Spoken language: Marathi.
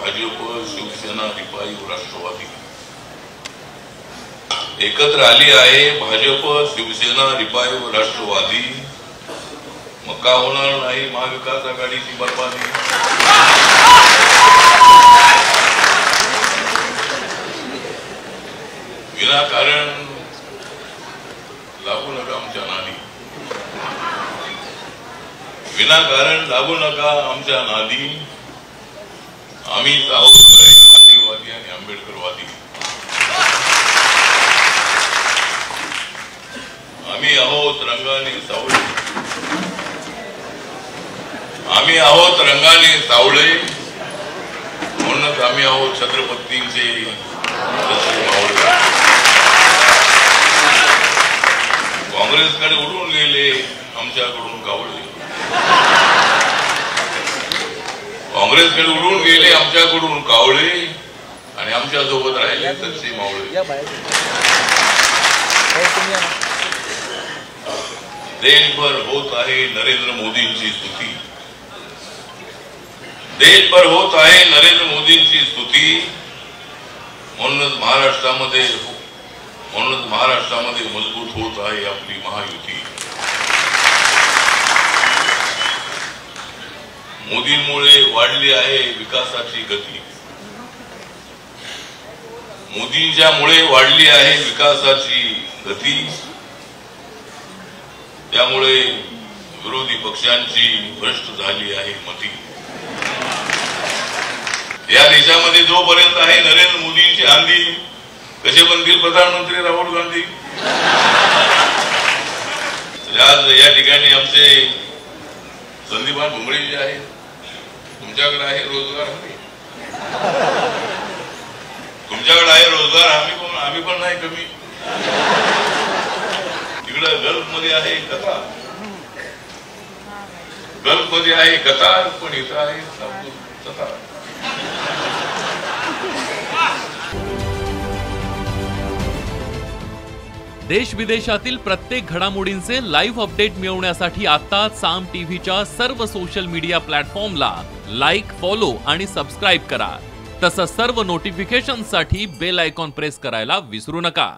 भाजप, शिवसेना, रिपाई, राष्ट्रवादी एकत्र आली आहे. भाजप, शिवसेना, रिपाई, राष्ट्रवादी. मग का होणार नाही महाविकास आघाडीची बरबादी? विनाकारण लागू नका आमच्या नादी. विनाकारण लागू नका आमच्या नादी. आम्हीच आहोत गांधीवादी आणि आंबेडकरवादी. आम्ही आहोत रंगाने सावळे. आम्ही आहोत रंगाने सावळे. म्हणूनच आम्ही आहोत छत्रपतींचे मावळे. काँग्रेसकडे उडून गेले आमच्याकडून कावळे. काँग्रेसकडे उडून गेले आमच्याकडून कावळे आणि आमच्या सोबत राहिले तसे मावळे. देशभर होत आहे नरेंद्र मोदींची स्तुती. देशभर होत आहे नरेंद्र मोदींची स्तुती. म्हणूनच महाराष्ट्रामध्ये मजबूत होत आहे आपली महायुती. मोदींमुळे वाढली आहे विकासाची गती. मोदींच्यामुळे वाढली आहे विकासाची गती. त्यामुळे विरोधी पक्षांची भ्रष्ट झाली आहे मती. या देशामध्ये जोपर्यंत आहे नरेंद्र मोदींची आंधी, कसे बनतील प्रधानमंत्री राहुल गांधी? आज या ठिकाणी आमचे संदीपान भुमरे जे आहेत, तुमच्याकडे आहे रोजगार हमी. तुमच्याकडे आहे रोजगार हमी, आम्ही पण नाही कमी. तिकडं गल्फमध्ये आहे कतार. गल्फमध्ये आहे कतार, पण इथं आहे कतार. देश विदेशातील प्रत्येक घडामोडींचे लाईव्ह अपडेट मिळवण्यासाठी आता साम टीव्हीच्या सर्व सोशल मीडिया प्लॅटफॉर्मला लाईक, फॉलो आणि सबस्क्राईब करा. तसंच सर्व नोटिफिकेशनसाठी बेल आयकॉन प्रेस करायला विसरू नका.